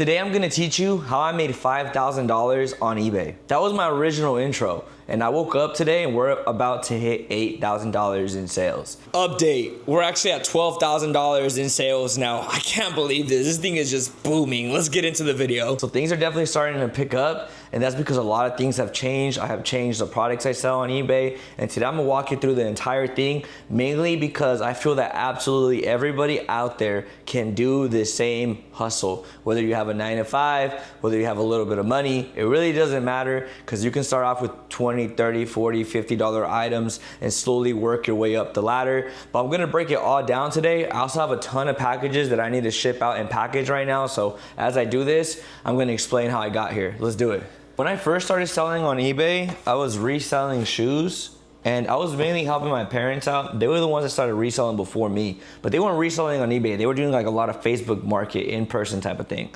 Today I'm gonna teach you how I made $5,000 on eBay. That was my original intro. And I woke up today and we're about to hit $8,000 in sales. Update, we're actually at $12,000 in sales now. I can't believe this. This thing is just booming. Let's get into the video. So things are definitely starting to pick up, and that's because a lot of things have changed. I have changed the products I sell on eBay, and today I'm gonna walk you through the entire thing, mainly because I feel that absolutely everybody out there can do the same hustle. Whether you have a 9 to 5, whether you have a little bit of money, it really doesn't matter, because you can start off with $20, $30, $40, $50 items and slowly work your way up the ladder. But I'm gonna break it all down today. I also have a ton of packages that I need to ship out and package right now. So as I do this, I'm gonna explain how I got here. Let's do it. When I first started selling on eBay, I was reselling shoes. And I was mainly helping my parents out. They were the ones that started reselling before me, but they weren't reselling on eBay. They were doing like a lot of Facebook market, in-person type of thing.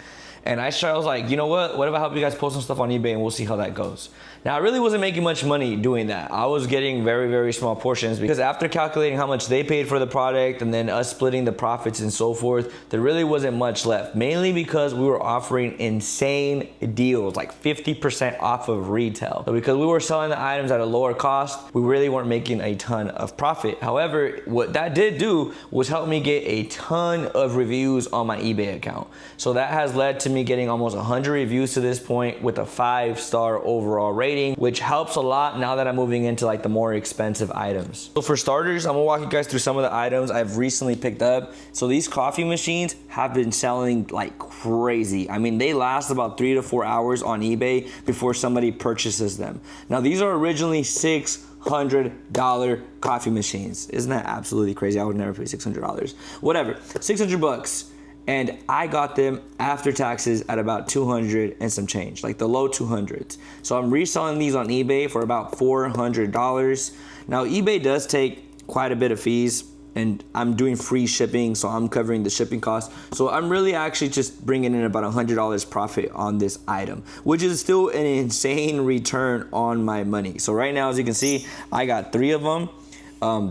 And I was like, you know what if I help you guys post some stuff on eBay and we'll see how that goes. Now I really wasn't making much money doing that. I was getting very, very small portions, because after calculating how much they paid for the product and then us splitting the profits and so forth, there really wasn't much left. Mainly because we were offering insane deals, like 50% off of retail. So because we were selling the items at a lower cost, we really weren't making a ton of profit. However, what that did do was help me get a ton of reviews on my eBay account. So that has led to me getting almost 100 reviews to this point with a 5-star overall rating, which helps a lot now that I'm moving into like the more expensive items. So for starters, I'm gonna walk you guys through some of the items I've recently picked up. So these coffee machines have been selling like crazy. I mean, they last about 3 to 4 hours on eBay before somebody purchases them. Now these are originally $600 coffee machines. Isn't that absolutely crazy? I would never pay $600. Whatever, 600 bucks. And I got them after taxes at about 200 and some change, like the low 200s. So I'm reselling these on eBay for about $400. Now eBay does take quite a bit of fees, and I'm doing free shipping, so I'm covering the shipping costs. So I'm really actually just bringing in about $100 profit on this item, which is still an insane return on my money. So right now, as you can see, I got 3 of them.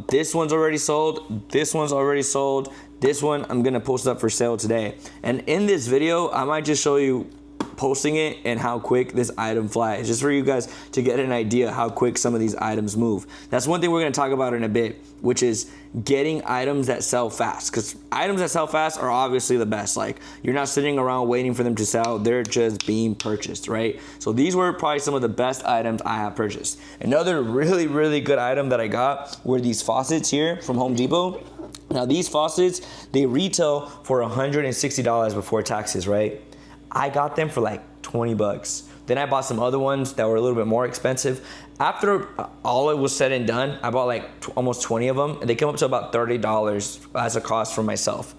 This one's already sold, this one's already sold, this one I'm gonna post up for sale today. And in this video, I might just show you posting it and how quick this item flies, just for you guys to get an idea how quick some of these items move. That's one thing we're gonna talk about in a bit, which is getting items that sell fast, because items that sell fast are obviously the best. Like, you're not sitting around waiting for them to sell, they're just being purchased, right? So these were probably some of the best items I have purchased. Another really, really good item that I got were these faucets here from Home Depot. Now these faucets, they retail for $160 before taxes, right? I got them for like 20 bucks. Then I bought some other ones that were a little bit more expensive. After all it was said and done, I bought like almost 20 of them, and they came up to about $30 as a cost for myself.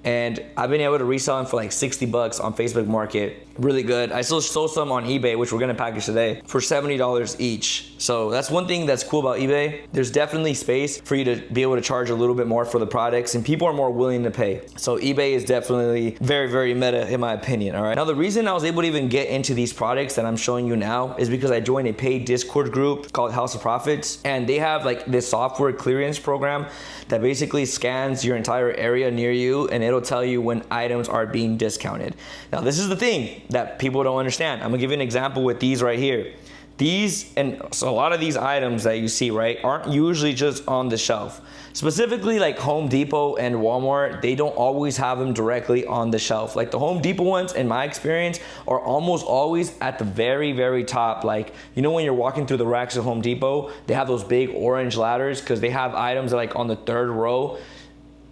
And I've been able to resell them for like 60 bucks on Facebook Market. Really good. I still sold some on eBay, which we're gonna package today, for $70 each. So that's one thing that's cool about eBay. There's definitely space for you to be able to charge a little bit more for the products, and people are more willing to pay. So eBay is definitely very, very meta in my opinion, all right? Now the reason I was able to even get into these products that I'm showing you now is because I joined a paid Discord group called House of Profits, and they have like this software clearance program that basically scans your entire area near you, and it'll tell you when items are being discounted. Now this is the thing that people don't understand. I'm gonna give you an example with these right here. These, and so a lot of these items that you see, right, aren't usually just on the shelf. Specifically like Home Depot and Walmart, they don't always have them directly on the shelf. Like the Home Depot ones, in my experience, are almost always at the very, very top. Like, you know, when you're walking through the racks at Home Depot, they have those big orange ladders because they have items that like on the 3rd row.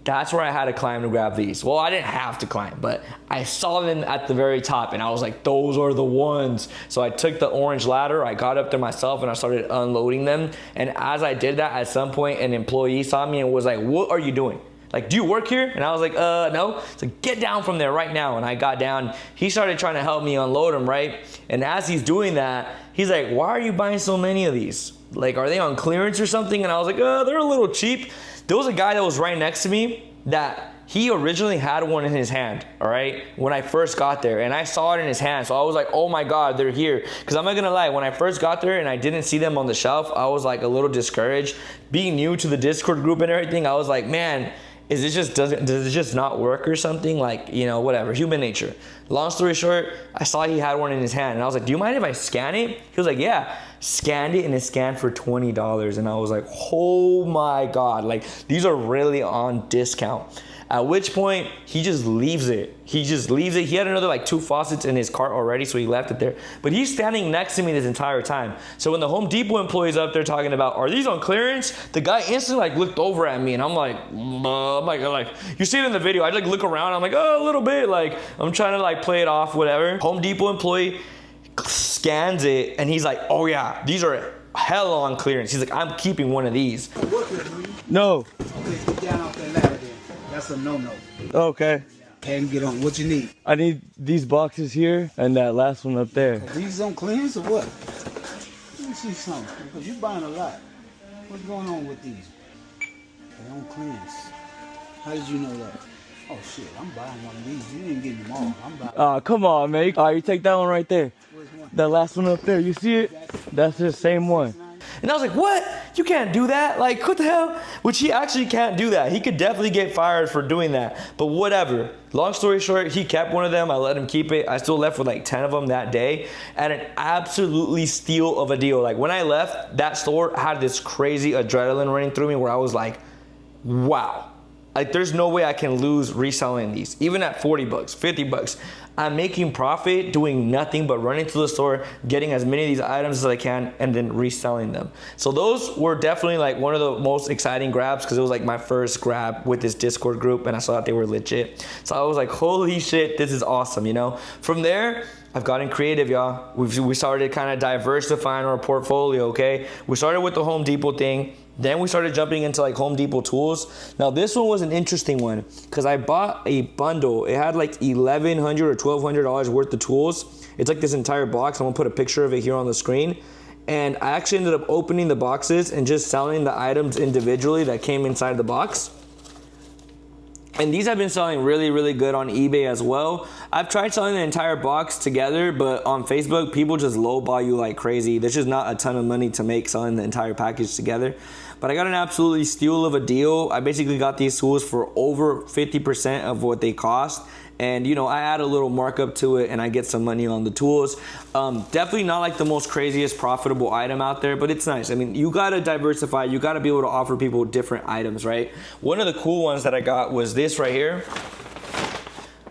That's where I had to climb to grab these. Well, I didn't have to climb, but I saw them at the very top and I was like, those are the ones. So I took the orange ladder, I got up there myself and I started unloading them. And as I did that, at some point, an employee saw me and was like, what are you doing? Like, do you work here? And I was like, no. So get down from there right now. And I got down. He started trying to help me unload them, right? And as he's doing that, he's like, why are you buying so many of these? Like, are they on clearance or something? And I was like, they're a little cheap. There was a guy that was right next to me that he originally had one in his hand, all right, when I first got there, and I saw it in his hand. So I was like, oh my God, they're here. Because I'm not gonna lie, when I first got there and I didn't see them on the shelf, I was like a little discouraged. Being new to the Discord group and everything, I was like, man, is it just does it just not work or something? Like, you know, whatever, human nature. Long story short, I saw he had one in his hand and I was like, do you mind if I scan it? He was like, yeah. Scanned it and it scanned for $20 and I was like, oh my God, like these are really on discount. At which point he just leaves it. He had another like 2 faucets in his cart already, so he left it there. But he's standing next to me this entire time. So when the Home Depot employee's up there talking about, are these on clearance? The guy instantly like looked over at me and I'm like, you see it in the video. I like look around, I'm like, oh, a little bit. Like I'm trying to like play it off, whatever. Home Depot employee scans it and he's like, oh yeah, these are hell on clearance. He's like, I'm keeping one of these. No. Okay, get down off that ladder then. That's a no-no. Okay. And get on. What you need? I need these boxes here and that last one up there. Are these on clearance or what? Let me see something. Because you're buying a lot. What's going on with these? They're on clearance. How did you know that? Oh shit, I'm buying one of these. You ain't getting them all. I'm buying. Oh, come on, man. All right, you take that one right there. Which one? That last one up there. You see it? That's the same one. And I was like, what? You can't do that? Like, what the hell? Which he actually can't do that. He could definitely get fired for doing that. But whatever. Long story short, he kept one of them. I let him keep it. I still left with like 10 of them that day at an absolutely steal of a deal. Like when I left, that store had this crazy adrenaline running through me where I was like, wow. Like there's no way I can lose reselling these. Even at 40 bucks, 50 bucks. I'm making profit doing nothing but running to the store, getting as many of these items as I can, and then reselling them. So those were definitely like one of the most exciting grabs because it was like my first grab with this Discord group and I saw that they were legit. So I was like, holy shit, this is awesome, you know? From there, I've gotten creative, y'all. We started kind of diversifying our portfolio, okay? We started with the Home Depot thing. Then we started jumping into like Home Depot tools. Now this one was an interesting one because I bought a bundle. It had like $1,100 or $1,200 worth of tools. It's like this entire box. I'm gonna put a picture of it here on the screen. And I actually ended up opening the boxes and just selling the items individually that came inside the box. And these have been selling really, really good on eBay as well. I've tried selling the entire box together, but on Facebook, people just lowball you like crazy. There's just not a ton of money to make selling the entire package together. But I got an absolutely steal of a deal. I basically got these tools for over 50% of what they cost. And you know, I add a little markup to it and I get some money on the tools. Definitely not like the most craziest profitable item out there, but it's nice. I mean, you gotta diversify. You gotta be able to offer people different items, right? One of the cool ones that I got was this right here,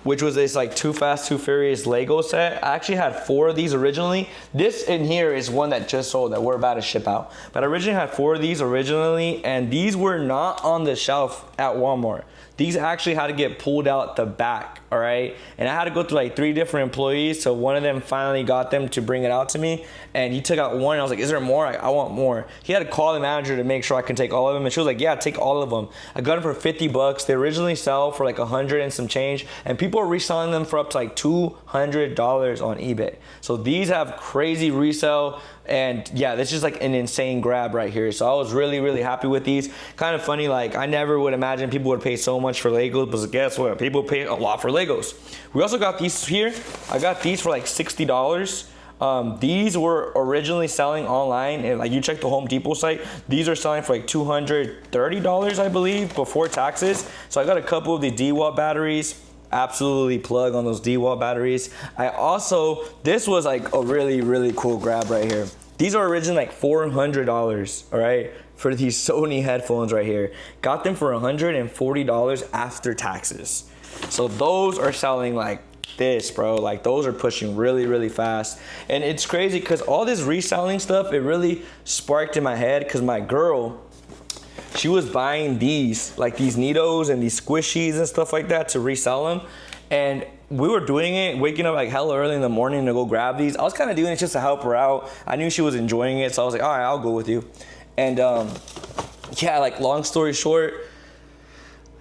which was this like Too Fast, Too Furious Lego set. I actually had 4 of these originally. This in here is one that just sold that we're about to ship out. But I originally had 4 of these originally, and these were not on the shelf at Walmart. These actually had to get pulled out the back, all right? And I had to go through like 3 different employees, so one of them finally got them to bring it out to me, and he took out one, and I was like, is there more? I want more. He had to call the manager to make sure I can take all of them, and she was like, yeah, take all of them. I got them for 50 bucks. They originally sell for like 100 and some change, and people are reselling them for up to like $200 on eBay. So these have crazy resale. And yeah, this is like an insane grab right here. So I was really, really happy with these. Kind of funny, like I never would imagine people would pay so much for Legos, but guess what? People pay a lot for Legos. We also got these here. I got these for like $60. These were originally selling online, and like you check the Home Depot site, these are selling for like $230, I believe, before taxes. So I got a couple of the DeWalt batteries. Absolutely plug on those DeWalt batteries. I also, this was like a really, really cool grab right here. These are originally like $400, all right, for these Sony headphones right here. Got them for $140 after taxes. So those are selling like this, bro. Like those are pushing really, really fast. And it's crazy because all this reselling stuff, it really sparked in my head because my girl, she was buying these, like these Neatos and these squishies and stuff like that to resell them. And we were doing it, waking up like hella early in the morning to go grab these. I was kind of doing it just to help her out. I knew she was enjoying it, so I was like, all right, I'll go with you. And yeah, like long story short,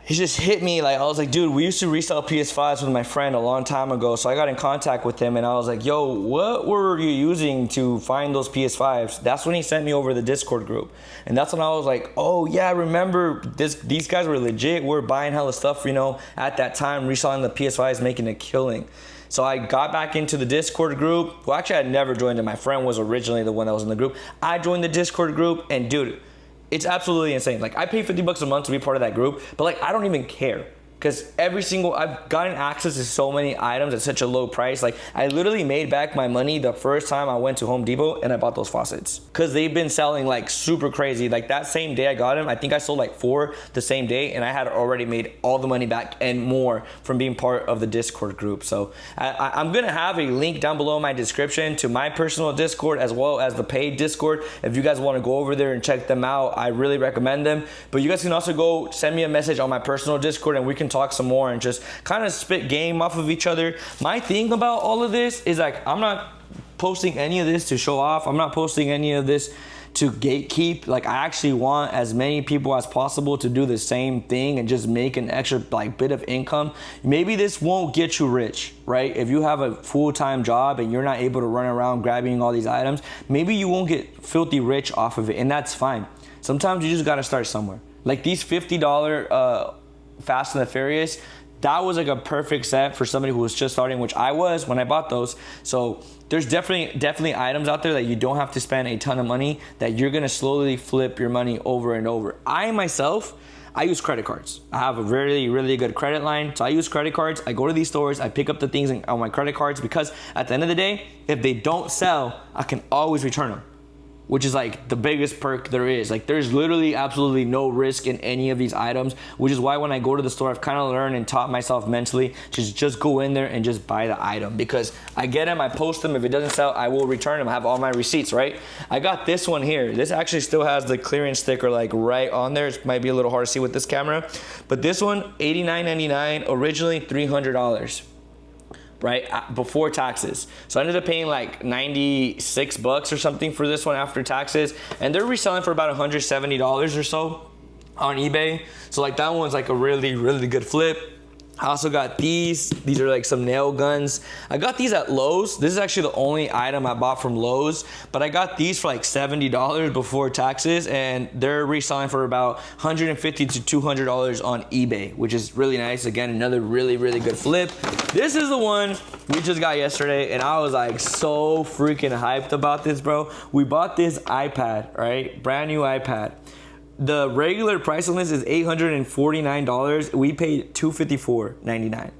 he just hit me. Like I was like, dude, we used to resell PS5s with my friend a long time ago. So I got in contact with him and I was like, yo, what were you using to find those PS5s? That's when he sent me over the Discord group. And that's when I was like, oh yeah, I remember these guys were legit. We were buying hella stuff, you know, at that time, reselling the PS5s, making a killing. So I got back into the Discord group. Well, actually I had never joined it. My friend was originally the one that was in the group. I joined the Discord group and dude, It's absolutely insane. Like I pay $50 a month to be part of that group, but like I don't even care. Because I've gotten access to so many items at such a low price. Like I literally made back my money the first time I went to Home Depot and I bought those faucets. Because they've been selling like super crazy. Like that same day I got them, I think I sold like 4 the same day, and I had already made all the money back and more from being part of the Discord group. So I'm gonna have a link down below in my description to my personal Discord as well as the paid Discord. If you guys wanna go over there and check them out, I really recommend them. But you guys can also go send me a message on my personal Discord and we can talk some more and just kind of spit game off of each other. My thing about all of this is like I'm not posting any of this to show off. I'm not posting any of this to gatekeep. Like I actually want as many people as possible to do the same thing and just make an extra like bit of income. Maybe this won't get you rich, right? If you have a full-time job and you're not able to run around grabbing all these items, maybe you won't get filthy rich off of it, and that's fine. Sometimes you just got to start somewhere. Like these $50 Fast and the Furious, that was like a perfect set for somebody who was just starting, which I was when I bought those. So there's definitely items out there that you don't have to spend a ton of money, that you're gonna slowly flip your money over and over. I myself, I use credit cards. I have a really good credit line, so I use credit cards. I go to these stores, I pick up the things on my credit cards, because at the end of the day, if they don't sell, I can always return them, which is like the biggest perk there is. Like there's literally absolutely no risk in any of these items, which is why when I go to the store, I've kind of learned and taught myself mentally to just go in there and just buy the item, because I get them, I post them. If it doesn't sell, I will return them. I have all my receipts, right? I got this one here. This actually still has the clearance sticker like right on there. It might be a little hard to see with this camera, but this one, $89.99, originally $300. Right before taxes. So I ended up paying like $96 or something for this one after taxes, and they're reselling for about $170 or so on eBay. So like that one's like a really good flip. I also got these. These are like some nail guns. I got these at Lowe's. This is actually the only item I bought from Lowe's, but I got these for like $70 before taxes, and they're reselling for about $150 to $200 on eBay, which is really nice. Again, another really good flip. This is the one we just got yesterday, and I was like so freaking hyped about this, bro. We bought this iPad, right? Brand new iPad. The regular price on this is $849. We paid $254.99.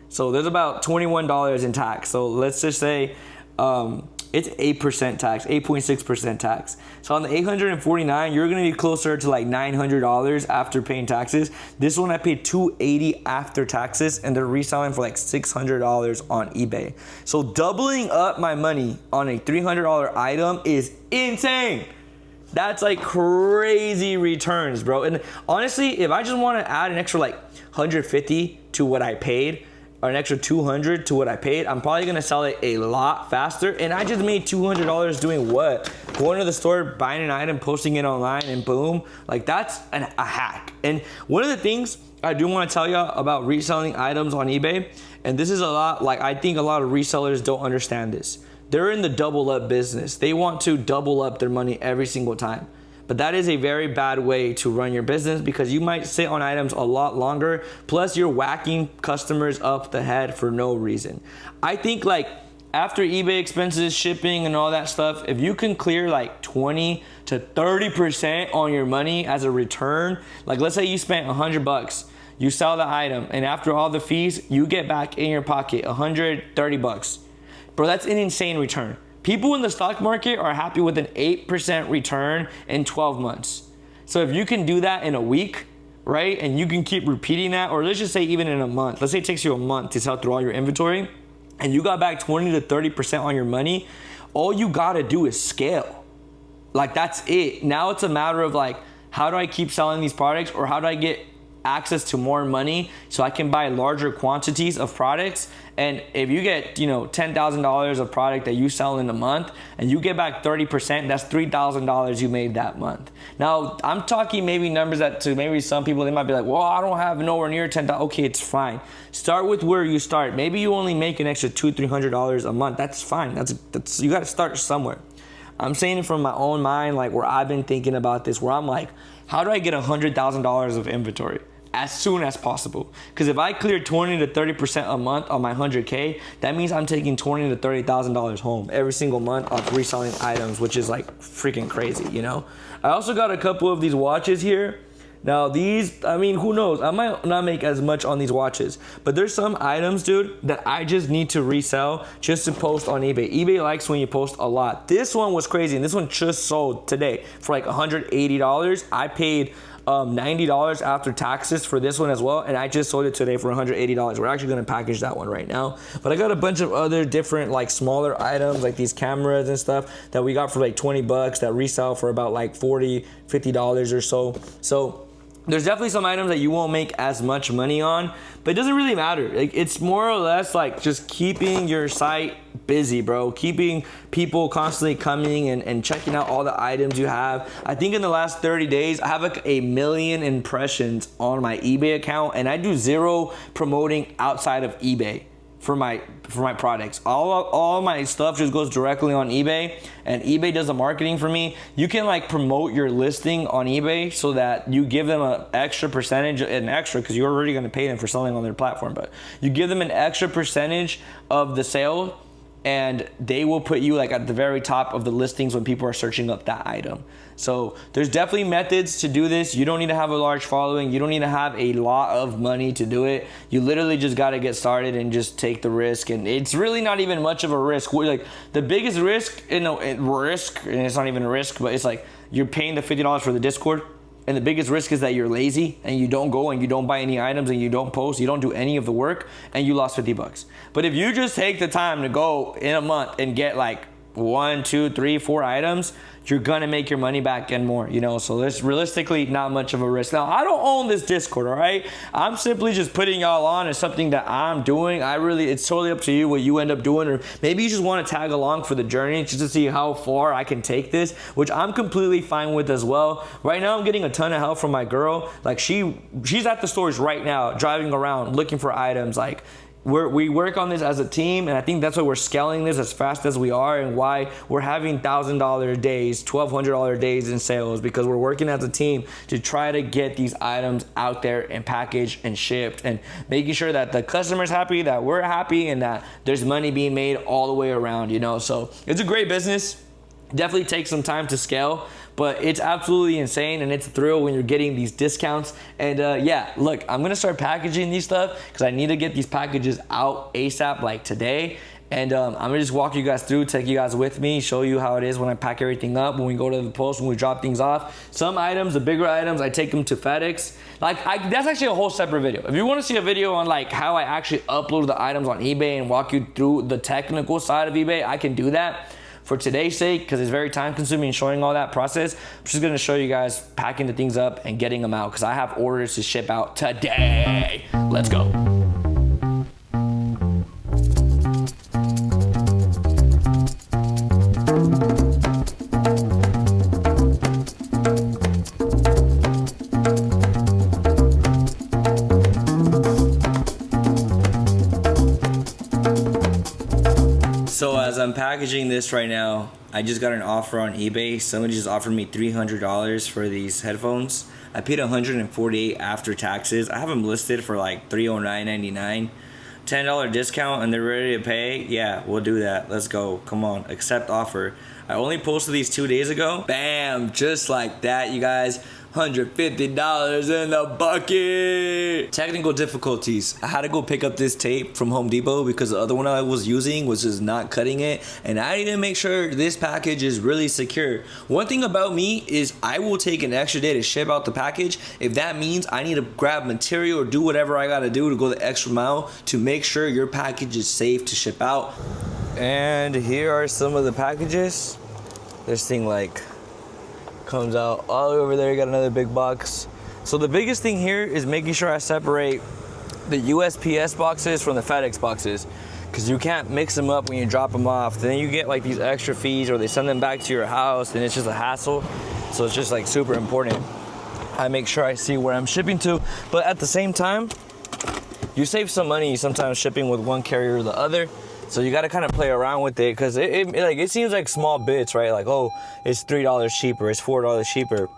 So there's about $21 in tax. So let's just say it's 8% tax, 8.6% tax. So on the $849, you're gonna be closer to like $900 after paying taxes. This one I paid $280 after taxes, and they're reselling for like $600 on eBay. So doubling up my money on a $300 item is insane. That's like crazy returns, bro. And honestly, if I just want to add an extra like $150 to what I paid, or an extra $200 to what I paid, I'm probably gonna sell it a lot faster. And I just made $200 doing what? Going to the store, buying an item, posting it online, and boom. Like that's a hack. And one of the things I do want to tell you about reselling items on eBay, and this is a lot, like I think a lot of resellers don't understand this. They're in the double up business. They want to double up their money every single time. But that is a very bad way to run your business, because you might sit on items a lot longer. Plus you're whacking customers up the head for no reason. I think like after eBay expenses, shipping and all that stuff, if you can clear like 20 to 30% on your money as a return, like let's say you spent $100, you sell the item, and after all the fees, you get back in your pocket $130. Bro, that's an insane return. People in the stock market are happy with an 8% return in 12 months. So if you can do that in a week, right, and you can keep repeating that, or let's just say even in a month, let's say it takes you a month to sell through all your inventory, and you got back 20 to 30% on your money, all you gotta do is scale. Like that's it. Now it's a matter of like, how do I keep selling these products, or how do I get access to more money so I can buy larger quantities of products? And if you get, $10,000 of product that you sell in a month and you get back 30%, that's $3,000 you made that month. Now, I'm talking maybe numbers that to maybe some people, they might be like, well, I don't have nowhere near $10,000. Okay, it's fine. Start with where you start. Maybe you only make an extra $200-$300 a month. That's fine. That's you got to start somewhere. I'm saying it from my own mind, like where I've been thinking about this, where I'm like, how do I get $100,000 of inventory? as soon as possible. Because if I clear 20 to 30% a month on my 100K, that means I'm taking $20,000 to $30,000 home every single month off reselling items, which is like freaking crazy, you know? I also got a couple of these watches here. Now these, I mean, who knows? I might not make as much on these watches, but there's some items, dude, that I just need to resell just to post on eBay. eBay likes when you post a lot. This one was crazy, and this one just sold today for like $180. I paid $90 after taxes for this one as well, and I just sold it today for $180. We're actually gonna package that one right now. But I got a bunch of other different like smaller items, like these cameras and stuff that we got for like 20 bucks that resell for about like $40, $50 or so. So there's definitely some items that you won't make as much money on, but it doesn't really matter. Like, it's more or less like just keeping your site busy, bro. Keeping people constantly coming and checking out all the items you have. I think in the last 30 days, I have like 1 million impressions on my eBay account, and I do zero promoting outside of eBay for my products. All my stuff just goes directly on eBay, and eBay does the marketing for me. You can like promote your listing on eBay so that you give them an extra percentage, because you're already gonna pay them for selling on their platform, but you give them an extra percentage of the sale, and they will put you like at the very top of the listings when people are searching up that item. So there's definitely methods to do this. You don't need to have a large following. You don't need to have a lot of money to do it. You literally just got to get started and just take the risk. And it's really not even much of a risk. Like the biggest risk, and it's not even a risk, but it's like you're paying the $50 for the Discord. And the biggest risk is that you're lazy and you don't go and you don't buy any items and you don't post, you don't do any of the work, and you lost 50 bucks. But if you just take the time to go in a month and get like 1, 2, 3, 4 items, you're gonna make your money back and more, you know? So there's realistically not much of a risk. Now, I don't own this Discord, all right? I'm simply just putting y'all on as something that I'm doing. It's totally up to you what you end up doing, or maybe you just wanna tag along for the journey just to see how far I can take this, which I'm completely fine with as well. Right now, I'm getting a ton of help from my girl. Like she's at the stores right now, driving around, looking for items. Like, we work on this as a team, and I think that's why we're scaling this as fast as we are, and why we're having $1,000 days, $1,200 days in sales, because we're working as a team to try to get these items out there and packaged and shipped, and making sure that the customer's happy, that we're happy, and that there's money being made all the way around, you know? So it's a great business. Definitely takes some time to scale, but it's absolutely insane, and it's a thrill when you're getting these discounts. And yeah, look, I'm gonna start packaging these stuff because I need to get these packages out ASAP, like today. And I'm gonna just walk you guys through, take you guys with me, show you how it is when I pack everything up, when we go to the post, when we drop things off. Some items, the bigger items, I take them to FedEx. That's actually a whole separate video. If you wanna see a video on like how I actually upload the items on eBay and walk you through the technical side of eBay, I can do that. For today's sake, because it's very time consuming showing all that process, I'm just gonna show you guys packing the things up and getting them out, because I have orders to ship out today. Let's go. So as I'm packaging this right now, I just got an offer on eBay. Somebody just offered me $300 for these headphones. I paid $148 after taxes. I have them listed for like $309.99. $10 discount and they're ready to pay. Yeah, we'll do that. Let's go. Come on, accept offer. I only posted these 2 days ago. Bam, just like that, you guys. $150 in the bucket. Technical difficulties. I had to go pick up this tape from Home Depot because the other one I was using was just not cutting it, and I need to make sure this package is really secure. One thing about me is I will take an extra day to ship out the package if that means I need to grab material or do whatever I gotta do to go the extra mile to make sure your package is safe to ship out. And here are some of the packages. This thing like comes out all over there. You got another big box. So the biggest thing here is making sure I separate the USPS boxes from the FedEx boxes, because you can't mix them up when you drop them off. Then you get like these extra fees, or they send them back to your house, and it's just a hassle. So it's just like super important I make sure I see where I'm shipping to. But at the same time, you save some money sometimes shipping with one carrier or the other. So you got to kind of play around with it, because it seems like small bits, right? Like, oh, it's $3 cheaper, it's $4 cheaper.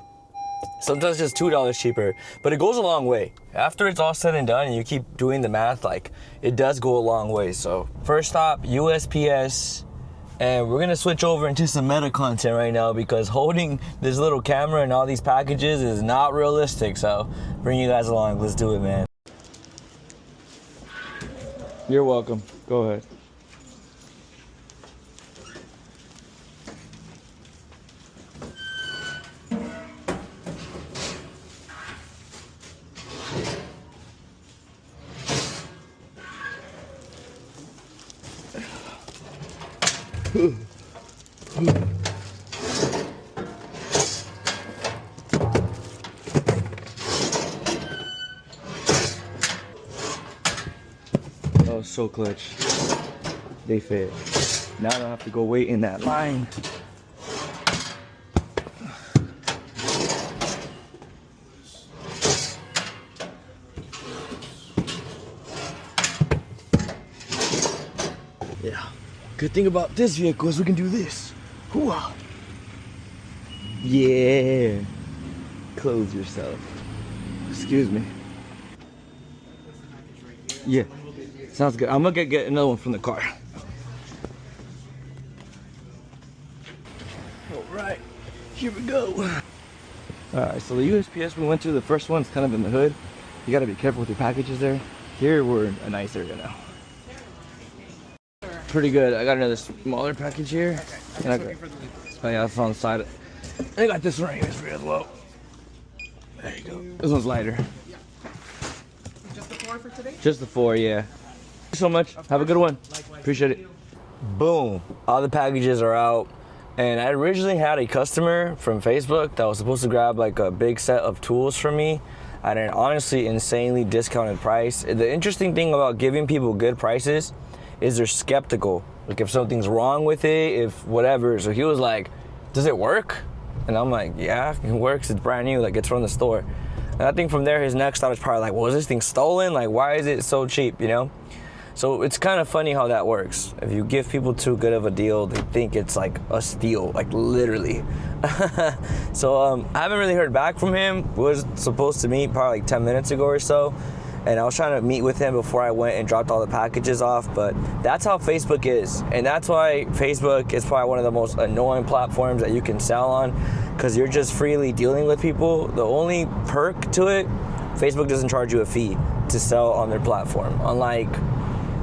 Sometimes just $2 cheaper, but it goes a long way. After it's all said and done and you keep doing the math, like it does go a long way. So first stop, USPS, and we're gonna switch over into some meta content right now because holding this little camera and all these packages is not realistic. So bring you guys along, let's do it, man. You're welcome, go ahead. That was so clutch. They fit. Now I don't have to go wait in that line. Yeah. Good thing about this vehicle is we can do this. Hoo-ah. Yeah. Close yourself. Excuse me. Yeah. Sounds good. I'm gonna get another one from the car. All right. Here we go. All right. So the USPS we went to, the first one's kind of in the hood. You gotta be careful with your packages there. Here we're in a nice area now. Pretty good. I got another smaller package here. Okay. And oh yeah, it's on the side. I got this one right here for you as well. There you go. This one's lighter. Just the 4 for today? Just the 4, yeah. Thank you so much. Have a good one. Likewise. Appreciate it. Boom. All the packages are out. And I originally had a customer from Facebook that was supposed to grab like a big set of tools for me at an honestly insanely discounted price. The interesting thing about giving people good prices is they're skeptical. Like if something's wrong with it, if whatever. So he was like, does it work? And I'm like, yeah, it works. It's brand new. Like it's from the store. And I think from there, his next thought was probably like, well, is this thing stolen? Like, why is it so cheap, you know? So it's kind of funny how that works. If you give people too good of a deal, they think it's like a steal, like literally. So I haven't really heard back from him. We was supposed to meet probably like 10 minutes ago or so. And I was trying to meet with him before I went and dropped all the packages off, but that's how Facebook is. And that's why Facebook is probably one of the most annoying platforms that you can sell on, because you're just freely dealing with people. The only perk to it, Facebook doesn't charge you a fee to sell on their platform. Unlike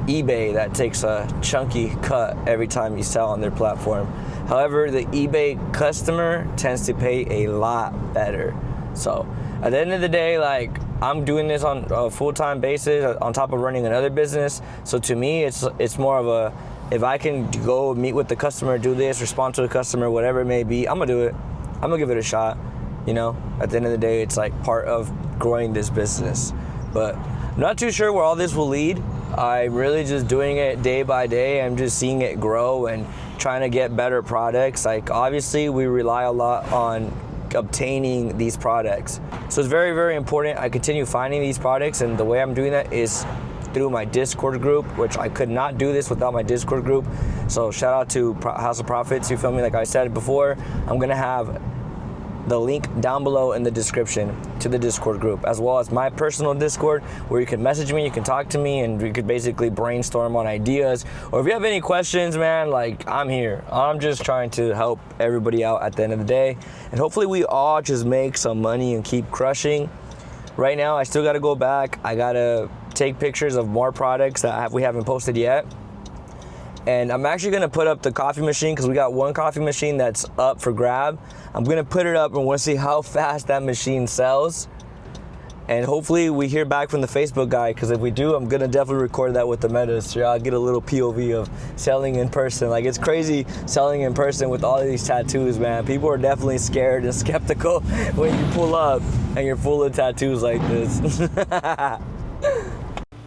eBay, that takes a chunky cut every time you sell on their platform. However, the eBay customer tends to pay a lot better. So at the end of the day, like, I'm doing this on a full-time basis on top of running another business. So to me, it's more of a, if I can go meet with the customer, do this, respond to the customer, whatever it may be, I'm gonna do it. I'm gonna give it a shot. You know, at the end of the day, it's like part of growing this business. But I'm not too sure where all this will lead. I'm really just doing it day by day. I'm just seeing it grow and trying to get better products. Like obviously we rely a lot on obtaining these products. So it's very, very important I continue finding these products, and the way I'm doing that is through my Discord group, which I could not do this without my Discord group. So shout out to House of Profits, you feel me? Like I said before, I'm gonna have the link down below in the description to the Discord group, as well as my personal Discord where you can message me, you can talk to me, and we could basically brainstorm on ideas. Or if you have any questions, man, like I'm here. I'm just trying to help everybody out at the end of the day. And hopefully we all just make some money and keep crushing. Right now, I still gotta go back. I gotta take pictures of more products that we haven't posted yet. And I'm actually gonna put up the coffee machine because we got one coffee machine that's up for grab. I'm gonna put it up and we'll see how fast that machine sells. And hopefully we hear back from the Facebook guy, because if we do, I'm gonna definitely record that with the metas. So I'll get a little POV of selling in person. Like it's crazy selling in person with all of these tattoos, man. People are definitely scared and skeptical when you pull up and you're full of tattoos like this.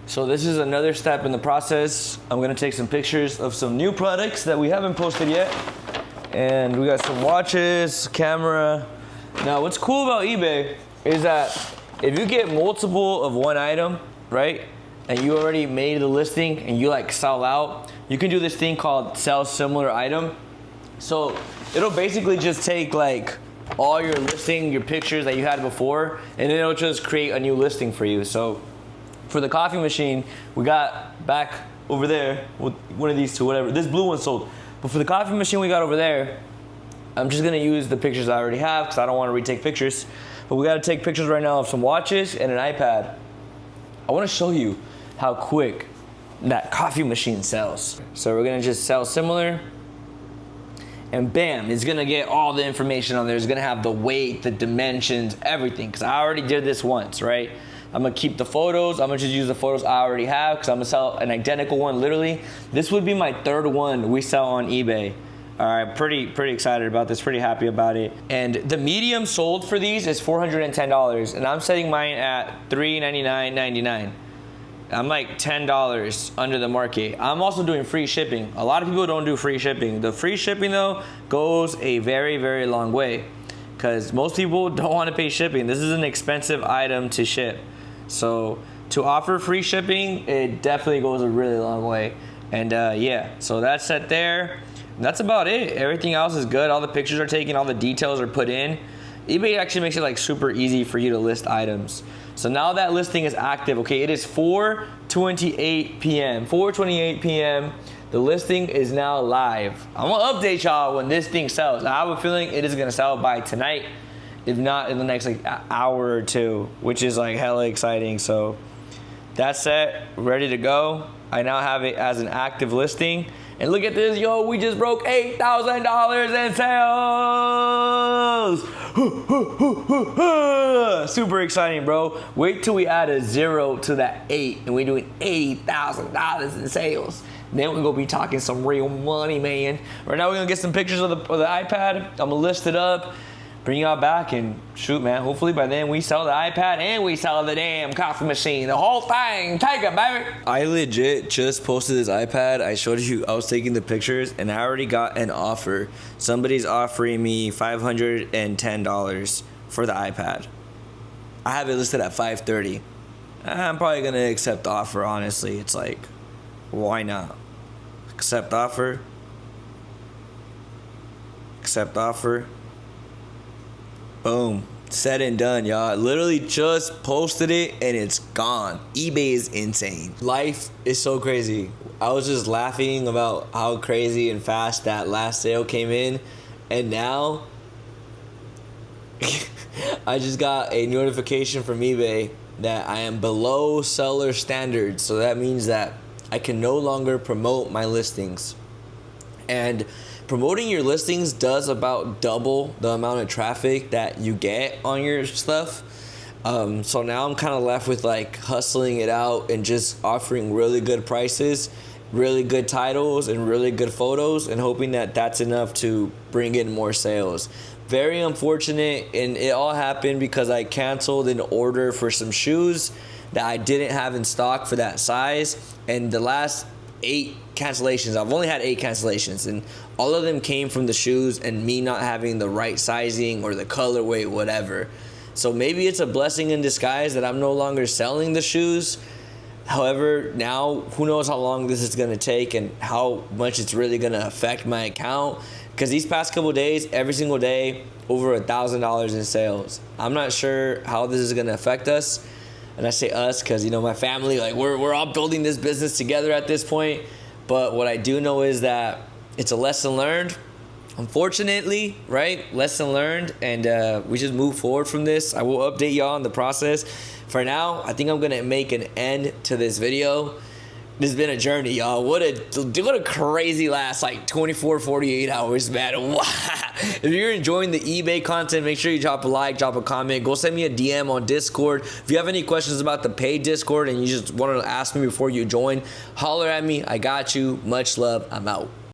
So this is another step in the process. I'm gonna take some pictures of some new products that we haven't posted yet. And we got some watches, camera. Now what's cool about eBay is that if you get multiple of one item, right? And you already made the listing and you like sell out, you can do this thing called sell similar item. So it'll basically just take like all your listing, your pictures that you had before, and then it'll just create a new listing for you. So for the coffee machine, we got back over there with one of these two, whatever. This blue one sold. But for the coffee machine we got over there, I'm just gonna use the pictures I already have because I don't want to retake pictures. But we gotta take pictures right now of some watches and an iPad. I wanna show you how quick that coffee machine sells. So we're gonna just sell similar, and bam, it's gonna get all the information on there. It's gonna have the weight, the dimensions, everything, because I already did this once, right? I'm gonna keep the photos. I'm gonna just use the photos I already have because I'm gonna sell an identical one, literally. This would be my third one we sell on eBay. All right, pretty excited about this, pretty happy about it. And the medium sold for these is $410, and I'm setting mine at $399.99. I'm like $10 under the market. I'm also doing free shipping. A lot of people don't do free shipping. The free shipping though goes a very, very long way because most people don't want to pay shipping. This is an expensive item to ship. So to offer free shipping, it definitely goes a really long way. And yeah, so that's set there. And that's about it. Everything else is good. All the pictures are taken, all the details are put in. eBay actually makes it like super easy for you to list items. So now that listing is active, okay, it is 4:28 p.m. 4:28 p.m. The listing is now live. I'm gonna update y'all when this thing sells. I have a feeling it is gonna sell by tonight, if not in the next like hour or two, which is like hella exciting. So that's set, ready to go. I now have it as an active listing. And look at this, yo, we just broke $8,000 in sales. Super exciting, bro. Wait till we add a 0 to that 8 and we're doing $80,000 in sales. Then we're gonna be talking some real money, man. Right now we're gonna get some pictures of the iPad. I'm gonna list it up, bring y'all back, and shoot, man, hopefully by then we sell the iPad and we sell the damn coffee machine, the whole thing. Take it, baby. I legit just posted this iPad. I showed you I was taking the pictures, and I already got an offer. Somebody's offering me $510 for the iPad. I have it listed at $530. I'm probably gonna accept the offer, honestly. It's like, why not? Accept offer. Accept offer. Boom, said and done, y'all. Literally just posted it and it's gone. eBay is insane. Life is so crazy. I was just laughing about how crazy and fast that last sale came in, and now I just got a notification from eBay that I am below seller standards. So that means that I can no longer promote my listings. And promoting your listings does about double the amount of traffic that you get on your stuff. So now I'm kind of left with like hustling it out and just offering really good prices, really good titles, and really good photos, and hoping that that's enough to bring in more sales. Very unfortunate, and it all happened because I canceled an order for some shoes that I didn't have in stock for that size. And the last 8 cancellations, I've only had 8 cancellations, and all of them came from the shoes and me not having the right sizing or the colorway, whatever. So maybe it's a blessing in disguise that I'm no longer selling the shoes. However, now who knows how long this is gonna take and how much it's really gonna affect my account. Because these past couple days, every single day, over $1,000 in sales. I'm not sure how this is gonna affect us. And I say us because, you know, my family, like we're all building this business together at this point. But what I do know is that it's a lesson learned, unfortunately, right? Lesson learned, and we just move forward from this. I will update y'all on the process. For now, I think I'm gonna make an end to this video. This has been a journey, y'all. What a crazy last like 24, 48 hours, man. Wow. If you're enjoying the eBay content, make sure you drop a like, drop a comment. Go send me a DM on Discord. If you have any questions about the paid Discord and you just want to ask me before you join, holler at me. I got you. Much love. I'm out.